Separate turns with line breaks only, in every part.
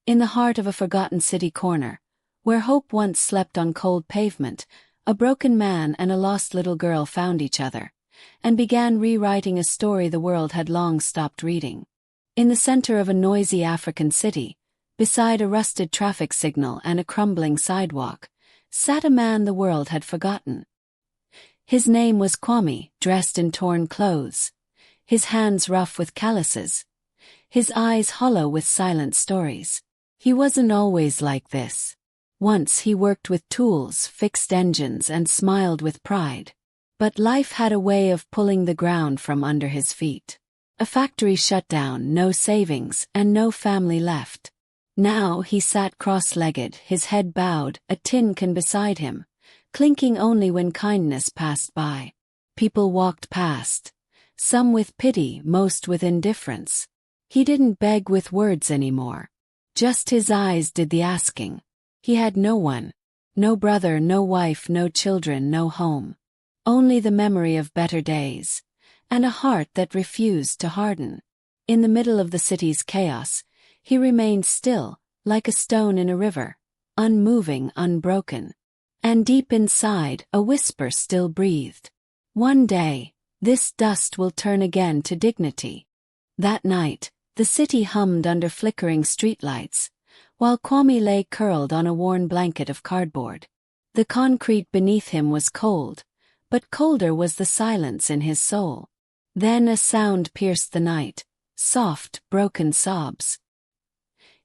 In the heart of a forgotten city corner, where hope once slept on cold pavement, a broken man and a lost little girl found each other, and began rewriting a story the world had long stopped reading. In the center of a noisy African city, beside a rusted traffic signal and a crumbling sidewalk, sat a man the world had forgotten. His name was Kwame, dressed in torn clothes, his hands rough with calluses, his eyes hollow with silent stories. He wasn't always like this. Once he worked with tools, fixed engines, and smiled with pride. But life had a way of pulling the ground from under his feet. A factory shut down, no savings, and no family left. Now he sat cross-legged, his head bowed, a tin can beside him, clinking only when kindness passed by. People walked past, some with pity, most with indifference. He didn't beg with words anymore. Just his eyes did the asking. He had no one. No brother, no wife, no children, no home. Only the memory of better days, and a heart that refused to harden. In the middle of the city's chaos, he remained still, like a stone in a river, unmoving, unbroken. And deep inside, a whisper still breathed. One day, this dust will turn again to dignity. That night, the city hummed under flickering streetlights, while Kwame lay curled on a worn blanket of cardboard. The concrete beneath him was cold, but colder was the silence in his soul. Then a sound pierced the night, soft, broken sobs.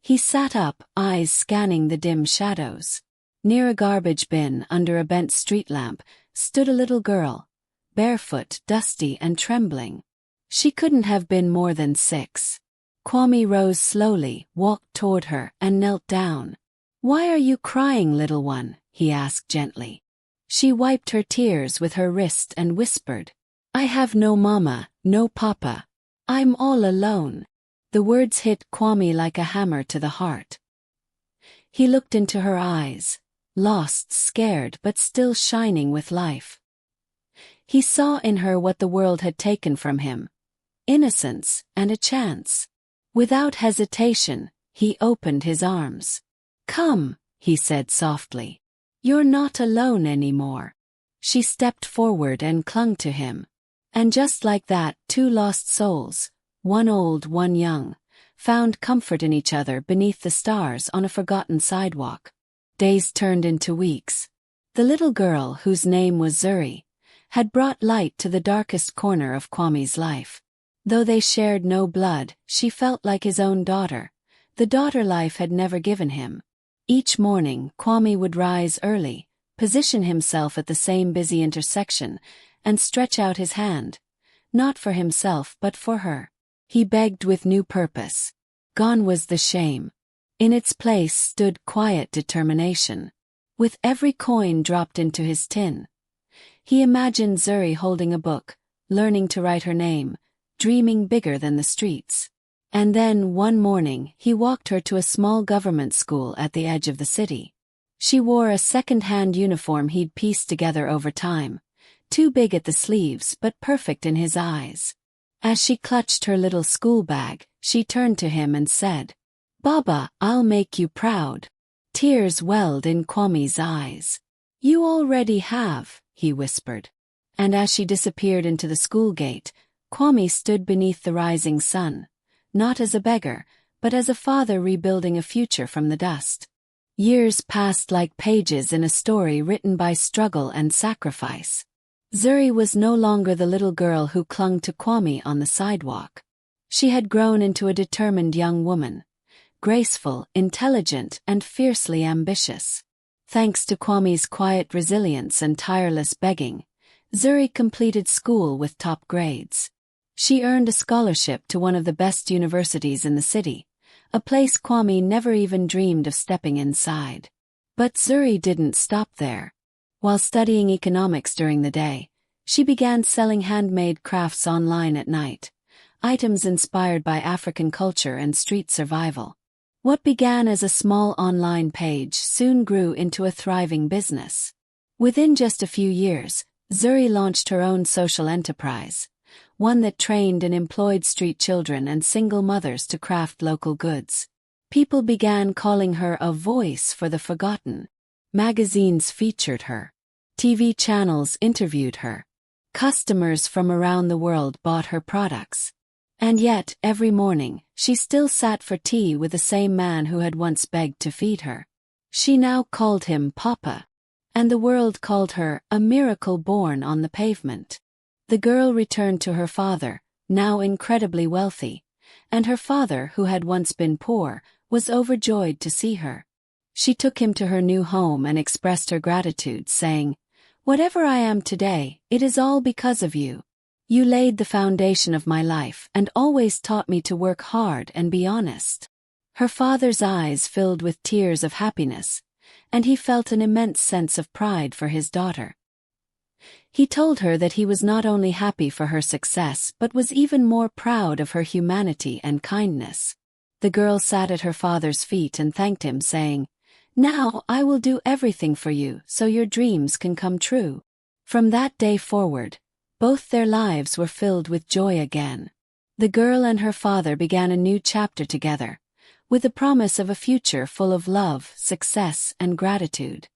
He sat up, eyes scanning the dim shadows. Near a garbage bin, under a bent street lamp, stood a little girl, barefoot, dusty, and trembling. She couldn't have been more than 6. Kwame rose slowly, walked toward her, and knelt down. "Why are you crying, little one?" he asked gently. She wiped her tears with her wrist and whispered, "I have no mama, no papa. I'm all alone." The words hit Kwame like a hammer to the heart. He looked into her eyes, lost, scared, but still shining with life. He saw in her what the world had taken from him: innocence and a chance. Without hesitation, he opened his arms. "Come," he said softly. "You're not alone anymore." She stepped forward and clung to him. And just like that, 2 lost souls, one old, one young, found comfort in each other beneath the stars on a forgotten sidewalk. Days turned into weeks. The little girl, whose name was Zuri, had brought light to the darkest corner of Kwame's life. Though they shared no blood, she felt like his own daughter, the daughter life had never given him. Each morning, Kwame would rise early, position himself at the same busy intersection, and stretch out his hand, not for himself but for her. He begged with new purpose. Gone was the shame. In its place stood quiet determination. With every coin dropped into his tin, he imagined Zuri holding a book, learning to write her name, dreaming bigger than the streets. And then, one morning, he walked her to a small government school at the edge of the city. She wore a second-hand uniform he'd pieced together over time, too big at the sleeves but perfect in his eyes. As she clutched her little school bag, she turned to him and said, "Baba, I'll make you proud." Tears welled in Kwame's eyes. "You already have," he whispered. And as she disappeared into the school gate, Kwame stood beneath the rising sun, not as a beggar, but as a father rebuilding a future from the dust. Years passed like pages in a story written by struggle and sacrifice. Zuri was no longer the little girl who clung to Kwame on the sidewalk. She had grown into a determined young woman, graceful, intelligent, and fiercely ambitious. Thanks to Kwame's quiet resilience and tireless begging, Zuri completed school with top grades. She earned a scholarship to one of the best universities in the city, a place Kwame never even dreamed of stepping inside. But Zuri didn't stop there. While studying economics during the day, she began selling handmade crafts online at night, items inspired by African culture and street survival. What began as a small online page soon grew into a thriving business. Within just a few years, Zuri launched her own social enterprise, one that trained and employed street children and single mothers to craft local goods. People began calling her a voice for the forgotten. Magazines featured her. TV channels interviewed her. Customers from around the world bought her products. And yet, every morning, she still sat for tea with the same man who had once begged to feed her. She now called him Papa. And the world called her a miracle born on the pavement. The girl returned to her father, now incredibly wealthy, and her father, who had once been poor, was overjoyed to see her. She took him to her new home and expressed her gratitude, saying, "Whatever I am today, it is all because of you. You laid the foundation of my life and always taught me to work hard and be honest." Her father's eyes filled with tears of happiness, and he felt an immense sense of pride for his daughter. He told her that he was not only happy for her success but was even more proud of her humanity and kindness. The girl sat at her father's feet and thanked him, saying, "Now I will do everything for you so your dreams can come true." From that day forward, both their lives were filled with joy again. The girl and her father began a new chapter together, with the promise of a future full of love, success, and gratitude.